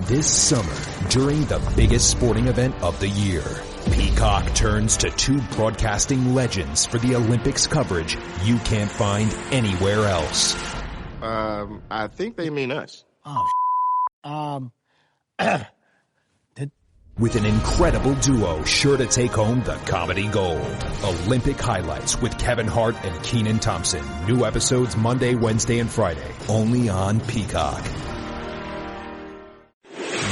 This summer, during the biggest sporting event of the year, Peacock turns to two broadcasting legends for the Olympics coverage you can't find anywhere else. I think they mean us. With an incredible duo sure to take home the comedy gold. Olympic Highlights with Kevin Hart and Kenan Thompson. New episodes Monday, Wednesday, and Friday. Only on Peacock.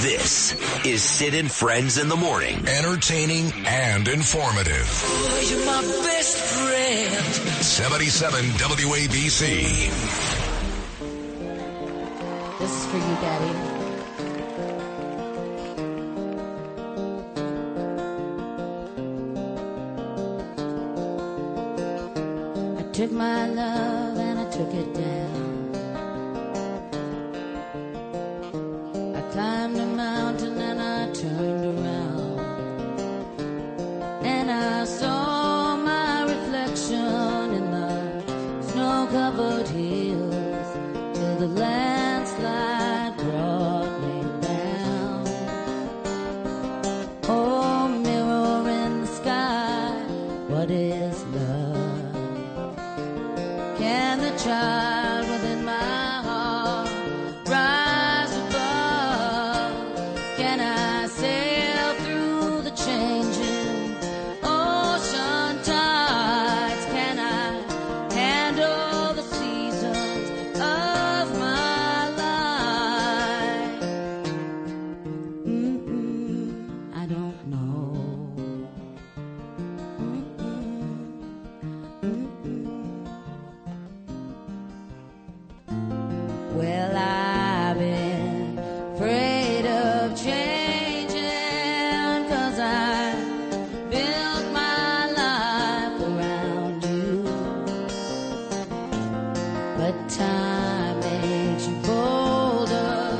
This is Sid and Friends in the Morning. Entertaining and informative. Oh, you're my best friend. 77 WABC. This is for you, Daddy. I took my love and I took it down. I climbed a mountain and I turned around, and I saw my reflection in the snow-covered hills till the landslide brought me down. Oh, mirror in the sky, what is love? Can the child within my heart rise above? Can I sail through the changing ocean tides? Can I handle the seasons of my life? I don't know. Well, I've been afraid of changing, 'cause I built my life around you. But time makes you bolder,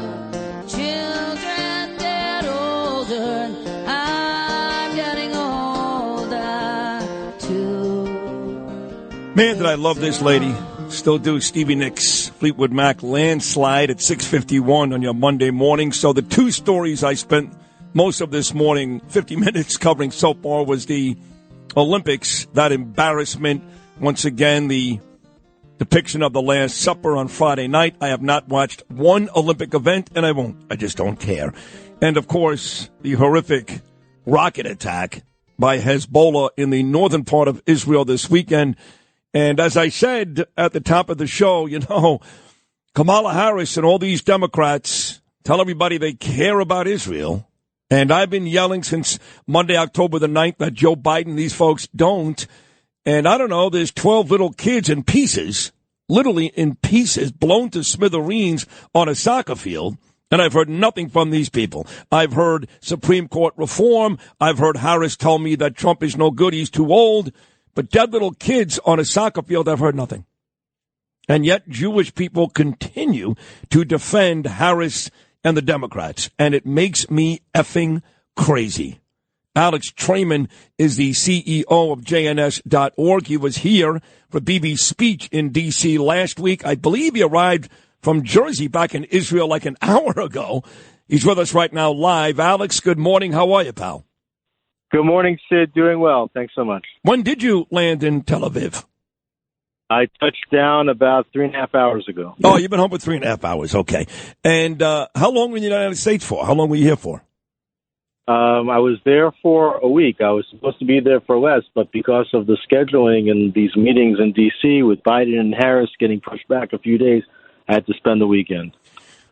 children get older, and I'm getting older too. Man, did I love this lady. Still do. Stevie Nicks, Fleetwood Mac, Landslide at 6:51 on your Monday morning. So the two stories I spent most of this morning, 50 minutes covering so far, was the Olympics, that embarrassment. Once again, the depiction of the Last Supper on Friday night. I have not watched one Olympic event, and I won't. I just don't care. And, of course, the horrific rocket attack by Hezbollah in the northern part of Israel this weekend. And as I said at the top of the show, you know, Kamala Harris and all these Democrats tell everybody they care about Israel. And I've been yelling since Monday, October the 9th, that Joe Biden, these folks don't. And I don't know, there's 12 little kids in pieces, literally in pieces, blown to smithereens on a soccer field. And I've heard nothing from these people. I've heard Supreme Court reform. I've heard Harris tell me that Trump is no good, he's too old. But dead little kids on a soccer field, I've heard nothing. And yet Jewish people continue to defend Harris and the Democrats. And it makes me effing crazy. Alex Traiman is the CEO of JNS.org. He was here for BB's speech in D.C. last week. I believe he arrived from Jersey back in Israel like an hour ago. He's with us right now live. Alex, good morning. How are you, pal? Good morning, Sid. Doing well. Thanks so much. When did you land in Tel Aviv? I touched down about 3.5 hours ago. Oh, you've been home for 3.5 hours. Okay. And how long were you in the United States for? How long were you here for? I was there for a week. I was supposed to be there for less, but because of the scheduling and these meetings in D.C. with Biden and Harris getting pushed back a few days, I had to spend the weekend.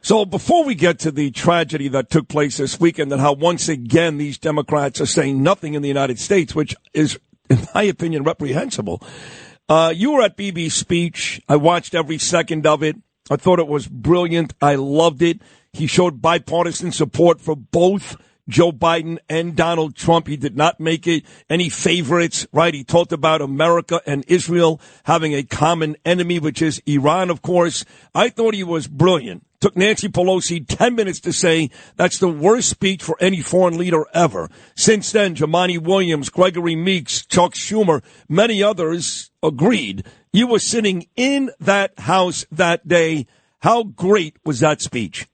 So before we get to the tragedy that took place this weekend and how once again these Democrats are saying nothing in the United States, which is, in my opinion, reprehensible. You were at BB's speech. I watched every second of it. I thought it was brilliant. I loved it. He showed bipartisan support for both Joe Biden and Donald Trump. He did not make it any favorites, right? He talked about America and Israel having a common enemy, which is Iran, of course. I thought he was brilliant. Took Nancy Pelosi 10 minutes to say that's the worst speech for any foreign leader ever. Since then, Jumaane Williams, Gregory Meeks, Chuck Schumer, many others agreed. You were sitting in that house that day. How great was that speech?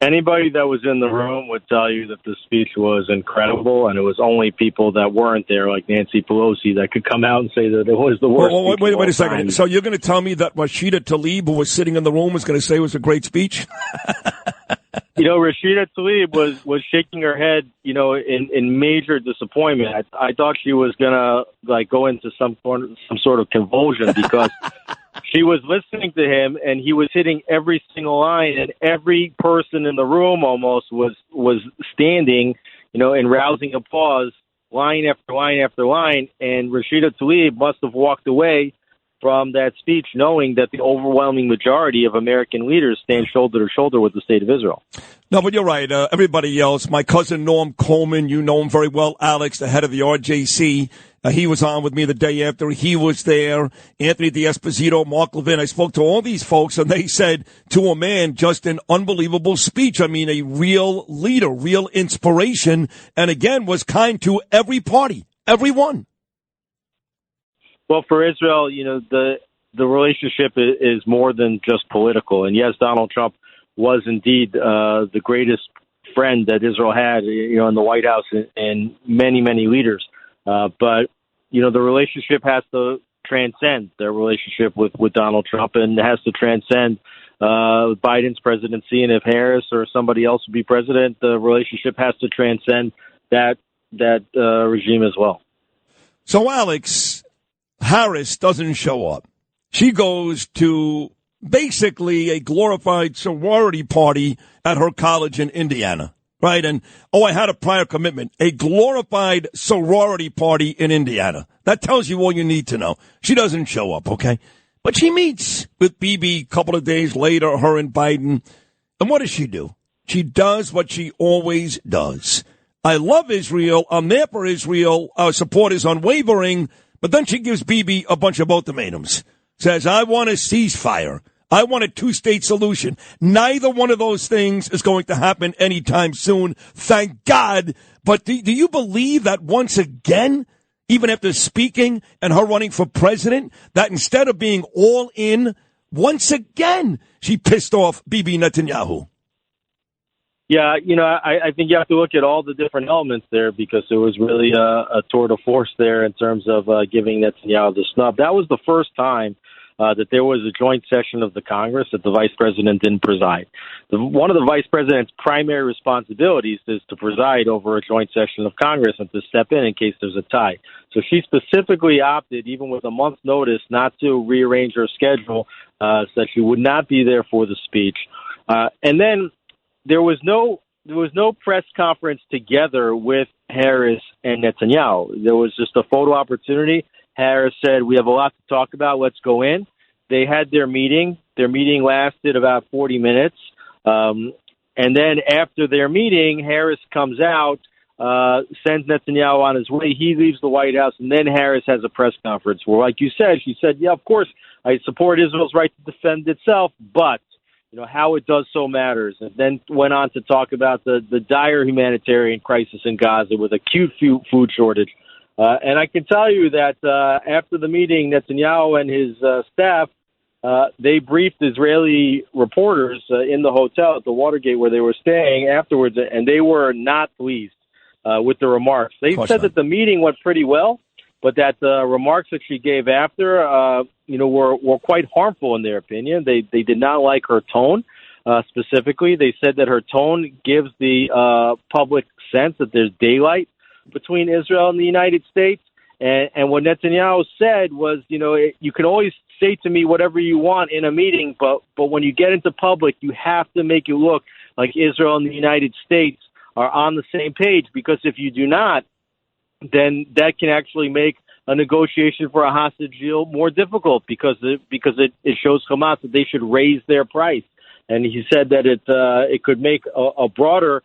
Anybody that was in the room would tell you that the speech was incredible, and it was only people that weren't there, like Nancy Pelosi, that could come out and say that it was the worst. Well, wait a second. So you're going to tell me that Rashida Tlaib, who was sitting in the room, was going to say it was a great speech? Rashida Tlaib was shaking her head, in major disappointment. I thought she was gonna go into some sort of convulsion because she was listening to him and he was hitting every single line, and every person in the room almost was standing, in rousing applause, line after line after line. And Rashida Tlaib must have walked away from that speech knowing that the overwhelming majority of American leaders stand shoulder to shoulder with the state of Israel. No, but you're right. Everybody else, my cousin Norm Coleman, you know him very well, Alex, the head of the RJC. He was on with me the day after. He was there. Anthony D'Esposito, Mark Levin. I spoke to all these folks, and they said, to a man, just an unbelievable speech. I mean, a real leader, real inspiration, and again, was kind to every party, everyone. Well, for Israel, the relationship is more than just political. And yes, Donald Trump was indeed the greatest friend that Israel had, in the White House and many, many leaders. But, the relationship has to transcend their relationship with Donald Trump, and it has to transcend Biden's presidency. And if Harris or somebody else would be president, the relationship has to transcend that regime as well. So, Alex, Harris doesn't show up. She goes to basically a glorified sorority party at her college in Indiana, right? And, I had a prior commitment, a glorified sorority party in Indiana. That tells you all you need to know. She doesn't show up, okay? But she meets with Bibi a couple of days later, her and Biden. And what does she do? She does what she always does. I love Israel. I'm there for Israel. Our support is unwavering. But then she gives Bibi a bunch of ultimatums. Says, I want a ceasefire. I want a two-state solution. Neither one of those things is going to happen anytime soon. Thank God. But do you believe that once again, even after speaking and her running for president, that instead of being all in, once again, she pissed off Bibi Netanyahu? Yeah, I think you have to look at all the different elements there because it was really a tour de force there in terms of giving Netanyahu the snub. That was the first time that there was a joint session of the Congress that the vice president didn't preside. One of the vice president's primary responsibilities is to preside over a joint session of Congress and to step in case there's a tie. So she specifically opted, even with a month's notice, not to rearrange her schedule so that she would not be there for the speech. And then there was no press conference together with Harris and Netanyahu. There was just a photo opportunity. Harris said, we have a lot to talk about. Let's go in. They had their meeting. Their meeting lasted about 40 minutes. And then after their meeting, Harris comes out, sends Netanyahu on his way. He leaves the White House, and then Harris has a press conference where, like you said, she said, yeah, of course, I support Israel's right to defend itself, but how it does so matters. And then went on to talk about the dire humanitarian crisis in Gaza with acute food shortage. And I can tell you that after the meeting, Netanyahu and his staff, they briefed Israeli reporters in the hotel at the Watergate where they were staying afterwards, and they were not pleased with the remarks. They said that the meeting went pretty well, but that the remarks that she gave after, were quite harmful in their opinion. They did not like her tone. Specifically, they said that her tone gives the public sense that there's daylight between Israel and the United States. And what Netanyahu said was, you can always say to me whatever you want in a meeting, but when you get into public, you have to make it look like Israel and the United States are on the same page, because if you do not, then that can actually make a negotiation for a hostage deal more difficult because it shows Hamas that they should raise their price. And he said that it could make a broader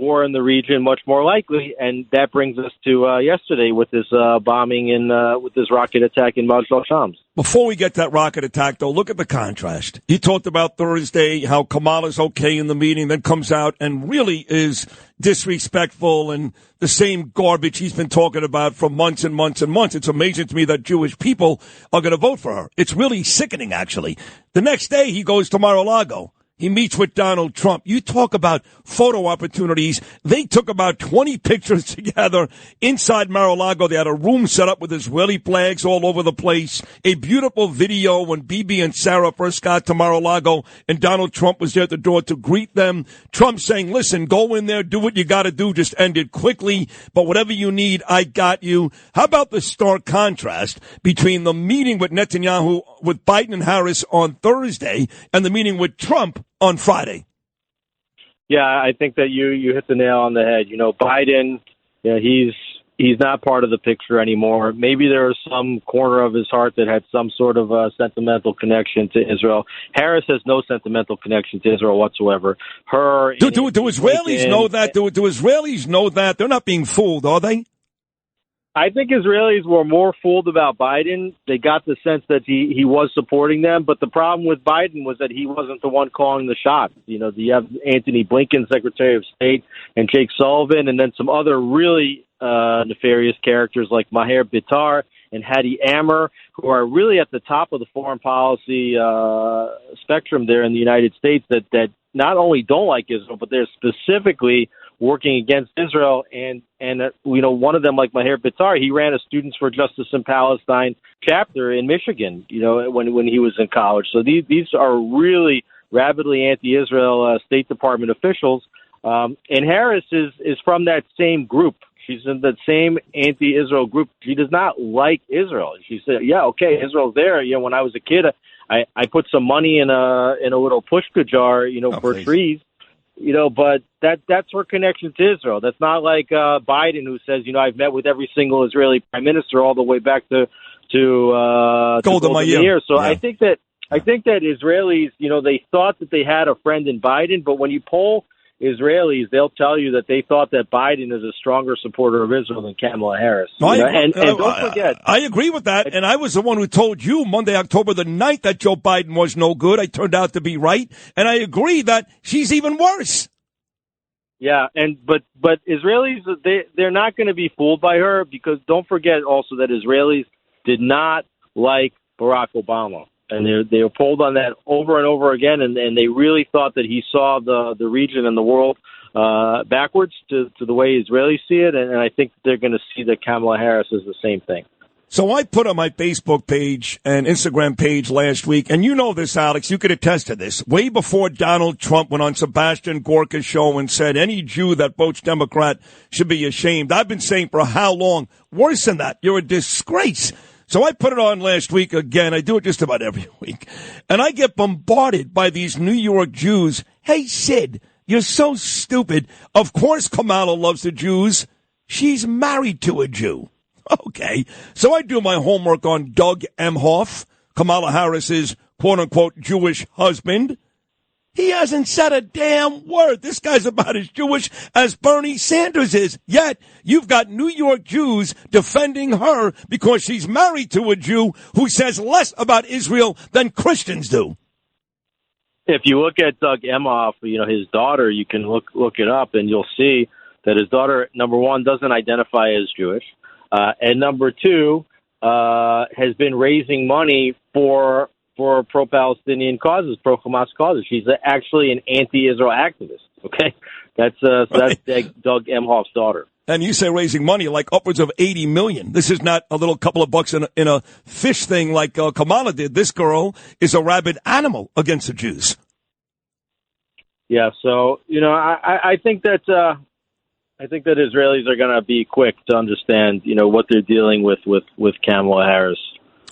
war in the region much more likely, and that brings us to yesterday with this bombing with this rocket attack in Majlis Shams. Before we get that rocket attack, though, look at the contrast. You talked about Thursday, how Kamala's okay in the meeting, then comes out and really is disrespectful and the same garbage he's been talking about for months and months and months. It's amazing to me that Jewish people are going to vote for her. It's really sickening, actually. The next day, he goes to Mar-a-Lago. he meets with Donald Trump. You talk about photo opportunities. They took about 20 pictures together inside Mar-a-Lago. They had a room set up with Israeli flags all over the place. A beautiful video when Bibi and Sarah first got to Mar-a-Lago and Donald Trump was there at the door to greet them. Trump saying, listen, go in there, do what you got to do, just end it quickly. But whatever you need, I got you. How about the stark contrast between the meeting with Netanyahu, with Biden and Harris on Thursday, and the meeting with Trump on Friday? Yeah, I think that you hit the nail on the head. Biden, he's not part of the picture anymore. Maybe there was some corner of his heart that had some sort of sentimental connection to Israel. Harris has no sentimental connection to Israel whatsoever. Do Israelis know that? Do Israelis know that? They're not being fooled, are they? I think Israelis were more fooled about Biden. They got the sense that he was supporting them, but the problem with Biden was that he wasn't the one calling the shots. You have Antony Blinken, Secretary of State, and Jake Sullivan, and then some other really nefarious characters like Maher Bitar and Hadi Amr, who are really at the top of the foreign policy spectrum there in the United States that not only don't like Israel, but they're specifically working against Israel, and one of them, like Maher Bitar, he ran a Students for Justice in Palestine chapter in Michigan, when he was in college. So these are really rabidly anti-Israel State Department officials, and Harris is from that same group. She's in the same anti-Israel group. She does not like Israel. She said, "Yeah, okay, Israel's there. When I was a kid, I put some money in a little pushka jar, for trees." But that's her connection to Israel. That's not like Biden, who says, I've met with every single Israeli prime minister all the way back to Golda Meir. So yeah. I think that Israelis, they thought that they had a friend in Biden, but when you poll Israelis, they'll tell you that they thought that Biden is a stronger supporter of Israel than Kamala Harris. And don't forget. I agree with that, and I was the one who told you Monday, October the 9th, that Joe Biden was no good. I turned out to be right, and I agree that she's even worse. Yeah, but Israelis, they're not going to be fooled by her, because don't forget also that Israelis did not like Barack Obama. And they were polled on that over and over again, and they really thought that he saw the region and the world backwards to the way Israelis see it, and I think they're going to see that Kamala Harris is the same thing. So I put on my Facebook page and Instagram page last week, and you know this, Alex, you could attest to this, way before Donald Trump went on Sebastian Gorka's show and said any Jew that votes Democrat should be ashamed. I've been saying for how long? Worse than that, you're a disgrace. So I put it on last week again. I do it just about every week. And I get bombarded by these New York Jews. Hey, Sid, you're so stupid. Of course Kamala loves the Jews. She's married to a Jew. Okay. So I do my homework on Doug Emhoff, Kamala Harris's quote-unquote Jewish husband. He hasn't said a damn word. This guy's about as Jewish as Bernie Sanders is. Yet, you've got New York Jews defending her because she's married to a Jew who says less about Israel than Christians do. If you look at Doug Emhoff, his daughter, you can look it up, and you'll see that his daughter, number one, doesn't identify as Jewish, and number two, has been raising money for pro-Palestinian causes, pro-Hamas causes. She's actually an anti-Israel activist. Okay, that's Doug Emhoff's daughter. And you say raising money like upwards of $80 million. This is not a little couple of bucks in a fish thing like Kamala did. This girl is a rabid animal against the Jews. Yeah, so I think that Israelis are going to be quick to understand what they're dealing with Kamala Harris.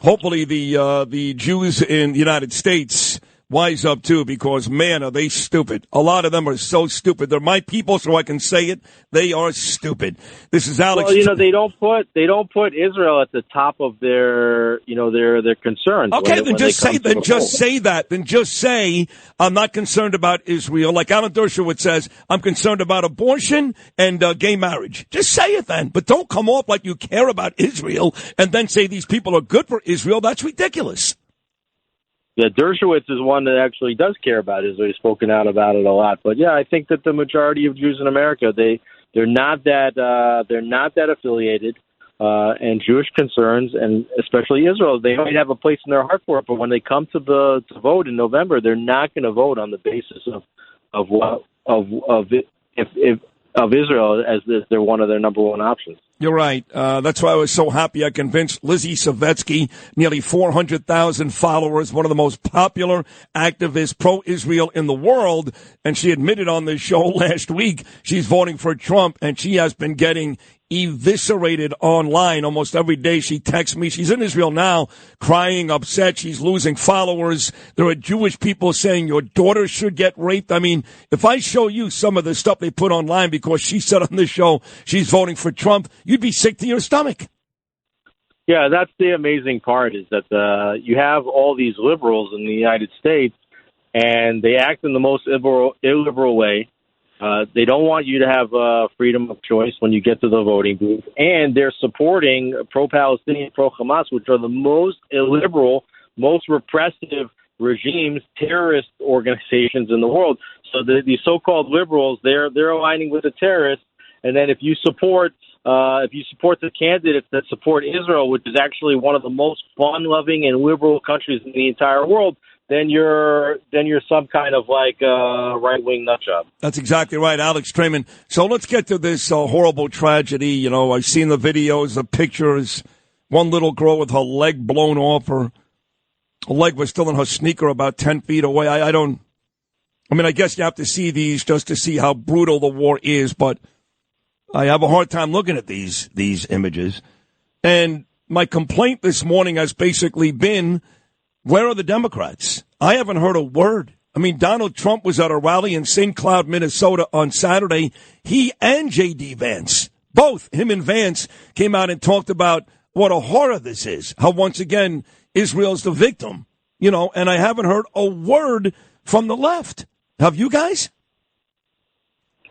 Hopefully the Jews in the United States wise up too, because man, are they stupid. A lot of them are so stupid. They're my people, so I can say it. They are stupid. This is Alex. Well, they don't put Israel at the top of their concerns. Okay, then just say that. Then just say I'm not concerned about Israel. Like Alan Dershowitz says, I'm concerned about abortion and gay marriage. Just say it then, but don't come off like you care about Israel and then say these people are good for Israel. That's ridiculous. Yeah, Dershowitz is one that actually does care about Israel. He's spoken out about it a lot. But yeah, I think that the majority of Jews in America, they're not that affiliated. and Jewish concerns, and especially Israel. They might have a place in their heart for it, but when they come to vote in November, they're not going to vote on the basis of Israel as they're one of their number one options. You're right. That's why I was so happy I convinced Lizzie Savetsky, nearly 400,000 followers, one of the most popular activists pro-Israel in the world. And she admitted on this show last week she's voting for Trump, and she has been getting eviscerated online almost every day. She texts me. She's in Israel now, crying, upset. She's losing followers. There are Jewish people saying your daughter should get raped. I mean, if I show you some of the stuff they put online because she said on this show she's voting for Trump, you'd be sick to your stomach. Yeah, that's the amazing part, is that you have all these liberals in the United States, and they act in the most illiberal way. They don't want you to have freedom of choice when you get to the voting booth, and they're supporting pro-Palestinian, pro-Hamas, which are the most illiberal, most repressive regimes, terrorist organizations in the world. So the so-called liberals, they're aligning with the terrorists, and then if you support the candidates that support Israel, which is actually one of the most fun-loving and liberal countries in the entire world, then you're some kind of like right-wing nutjob. That's exactly right, Alex Traiman. So let's get to this horrible tragedy. You know, I've seen the videos, the pictures. One little girl with her leg blown off. Her leg was still in her sneaker about 10 feet away. I guess you have to see these just to see how brutal the war is, but I have a hard time looking at these images. And my complaint this morning has basically been, where are the Democrats? I haven't heard a word. I mean, Donald Trump was at a rally in St. Cloud, Minnesota on Saturday. He and J.D. Vance, both him and Vance, came out and talked about what a horror this is, how once again Israel's the victim, you know, and I haven't heard a word from the left. Have you guys?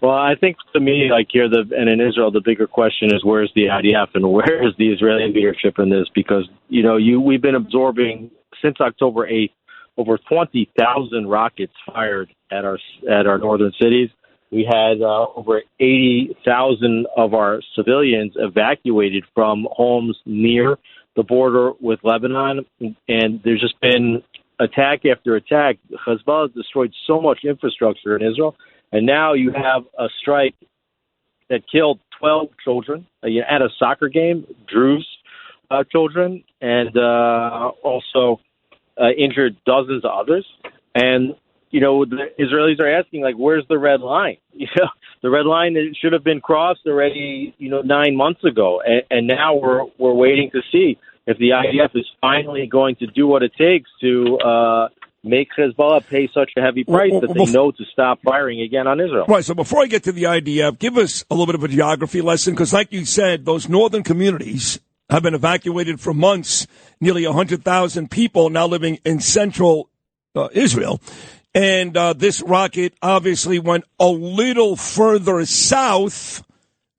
Well, I think to me, like here, and in Israel, the bigger question is where's the IDF and where is the Israeli leadership in this? Because, you know, we've been absorbing since October 8th over 20,000 rockets fired at our northern cities. We had over 80,000 of our civilians evacuated from homes near the border with Lebanon, and there's just been attack after attack. Hezbollah has destroyed so much infrastructure in Israel, and now you have a strike that killed 12 children at a soccer game, Druze children, and also injured dozens of others. And, you know, the Israelis are asking, like, where's the red line? You know, the red line should have been crossed already, 9 months ago. And now we're waiting to see if the IDF is finally going to do what it takes to make Hezbollah pay such a heavy price that they know to stop firing again on Israel. Right, so before I get to the IDF, give us a little bit of a geography lesson, because like you said, those northern communities have been evacuated for months, nearly 100,000 people now living in central Israel. And this rocket obviously went a little further south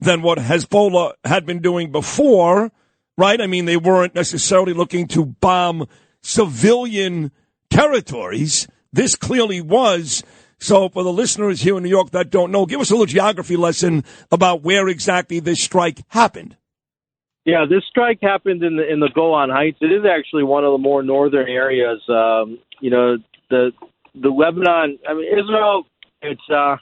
than what Hezbollah had been doing before, right? I mean, they weren't necessarily looking to bomb civilian territories. This clearly was. So for the listeners here in New York that don't know, give us a little geography lesson about where exactly this strike happened. Yeah, this strike happened in the Golan Heights. It is actually one of the more northern areas. The Lebanon. I mean, Israel. It's so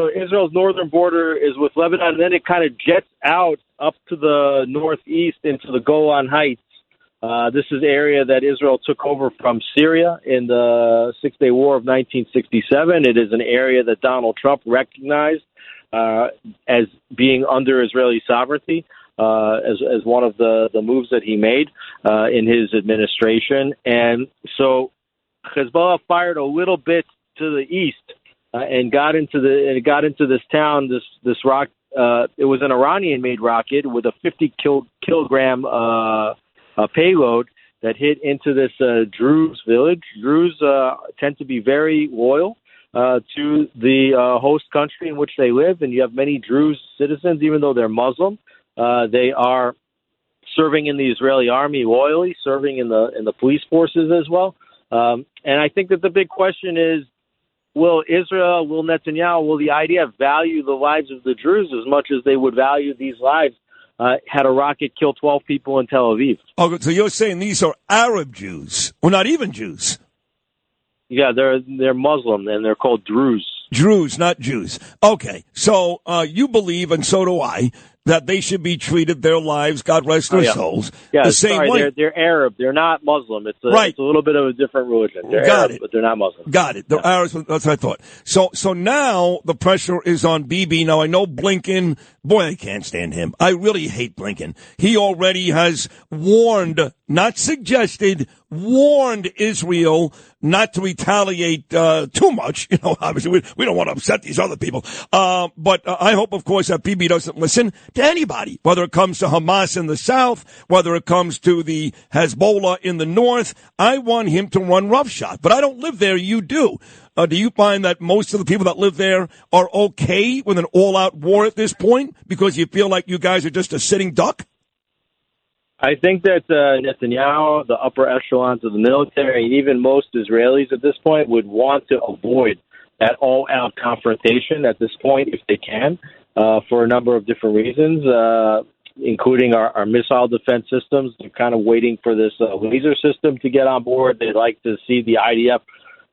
Israel's northern border is with Lebanon, and then it kind of jets out up to the northeast into the Golan Heights. This is area that Israel took over from Syria in the Six-Day War of 1967. It is an area that Donald Trump recognized as being under Israeli sovereignty. As one of the moves that he made in his administration. And so Hezbollah fired a little bit to the east and got into this town, this rock. It was an Iranian-made rocket with a 50 kilogram payload that hit into this Druze village. Druze tend to be very loyal to the host country in which they live, and you have many Druze citizens, even though they're Muslim. They are serving in the Israeli army loyally, serving in the police forces as well. And I think that the big question is, will Netanyahu, will the IDF value the lives of the Druze as much as they would value these lives had a rocket kill 12 people in Tel Aviv. Oh, so you're saying these are Arab Jews, or not even Jews? Yeah, they're Muslim, and they're called Druze. Druze, not Jews. Okay, so you believe, and so do I, that they should be treated, their lives, God rest their souls, the same way. They're Arab. They're not Muslim. It's a little bit of a different religion. They're Got Arab, but they're not Muslim. Got it. They're Arabs, that's what I thought. So now the pressure is on Bibi. Now, I know Blinken, boy, I can't stand him. I really hate Blinken. He already has warned, not suggested, warned Israel not to retaliate too much. You know, obviously, we don't want to upset these other people. But I hope, of course, that Bibi doesn't listen to anybody, whether it comes to Hamas in the south, whether it comes to the Hezbollah in the north. I want him to run roughshod. But I don't live there. You do. Do you find that most of the people that live there are okay with an all-out war at this point because you feel like you guys are just a sitting duck? I think that Netanyahu, the upper echelons of the military, and even most Israelis at this point would want to avoid that all-out confrontation at this point if they can, for a number of different reasons, including our missile defense systems. They're kind of waiting for this laser system to get on board. They'd like to see the IDF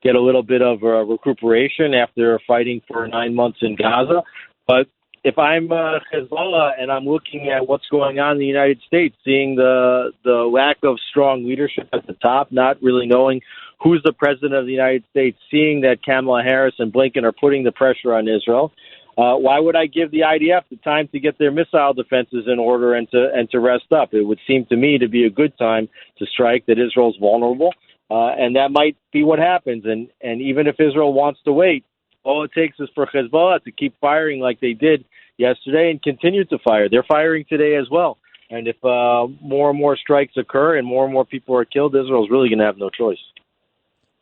get a little bit of recuperation after fighting for 9 months in Gaza. But if I'm Hezbollah and I'm looking at what's going on in the United States, seeing the lack of strong leadership at the top, not really knowing who's the president of the United States, seeing that Kamala Harris and Blinken are putting the pressure on Israel, why would I give the IDF the time to get their missile defenses in order and to rest up? It would seem to me to be a good time to strike, that Israel's vulnerable, and that might be what happens. And even if Israel wants to wait, all it takes is for Hezbollah to keep firing like they did yesterday and continue to fire. They're firing today as well. And if more and more strikes occur and more people are killed, Israel's really going to have no choice.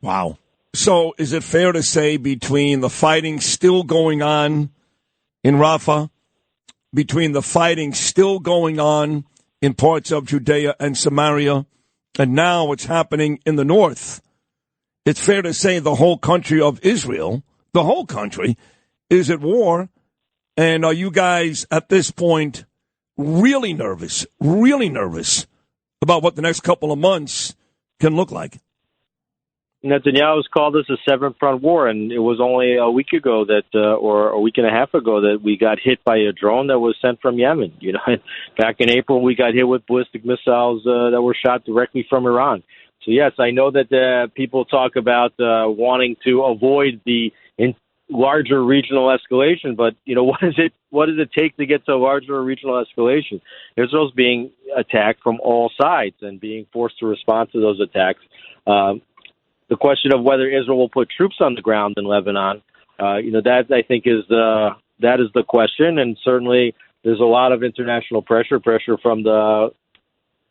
Wow. So is it fair to say between the fighting still going on in Rafah, between the fighting still going on in parts of Judea and Samaria, and now what's happening in the north, it's fair to say the whole country of Israel, the whole country, is at war? And are you guys at this point really nervous about what the next couple of months can look like? Netanyahu's called this a seven-front war, and it was only a week ago or a week and a half ago that we got hit by a drone that was sent from Yemen. You know, back in April, we got hit with ballistic missiles that were shot directly from Iran. So yes, I know that people talk about wanting to avoid the larger regional escalation, but you know, what does it take to get to a larger regional escalation? Israel's being attacked from all sides and being forced to respond to those attacks. The question of whether Israel will put troops on the ground in Lebanon, that I think is the question, and certainly there's a lot of international pressure from the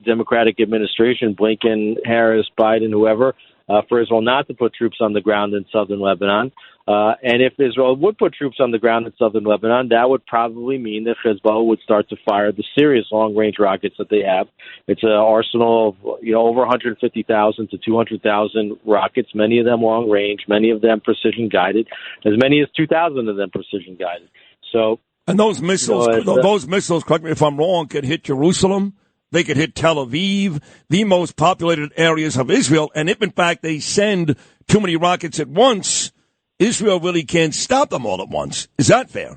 Democratic administration, Blinken, Harris, Biden, whoever, for Israel not to put troops on the ground in southern Lebanon. And if Israel would put troops on the ground in southern Lebanon, that would probably mean that Hezbollah would start to fire the serious long-range rockets that they have. It's an arsenal of over 150,000 to 200,000 rockets, many of them long-range, many of them precision-guided, as many as 2,000 of them precision-guided. So, and those missiles, correct me if I'm wrong, could hit Jerusalem. They could hit Tel Aviv, the most populated areas of Israel. And if, in fact, they send too many rockets at once, Israel really can't stop them all at once. Is that fair?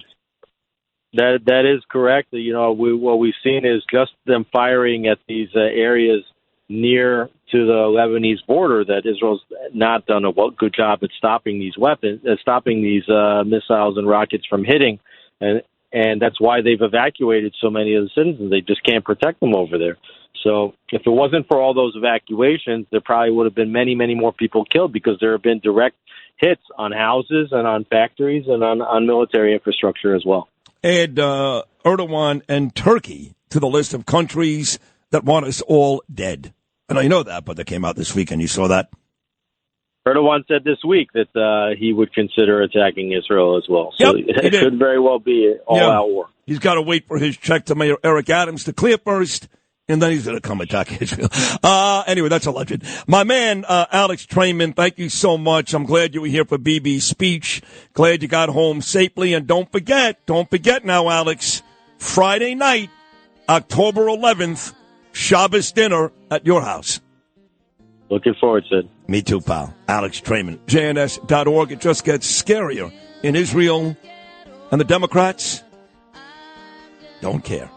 That is correct. What we've seen is just them firing at these areas near to the Lebanese border, that Israel's not done a good job at stopping these weapons, stopping these missiles and rockets from hitting. And that's why they've evacuated so many of the citizens. They just can't protect them over there. So if it wasn't for all those evacuations, there probably would have been many, many more people killed, because there have been direct hits on houses and on factories and on military infrastructure as well. Add Erdogan and Turkey to the list of countries that want us all dead. I know you know that, but that came out this week, and you saw that. Erdogan said this week that he would consider attacking Israel as well. So it could very well be an all-out war. He's got to wait for his check to Mayor Eric Adams to clear first, and then he's going to come attack Israel. Anyway, that's alleged. My man, Alex Traiman, thank you so much. I'm glad you were here for BB's speech. Glad you got home safely. And don't forget now, Alex, Friday night, October 11th, Shabbos dinner at your house. Looking forward, Sid. Me too, pal. Alex Traiman, JNS.org. It just gets scarier in Israel, and the Democrats don't care.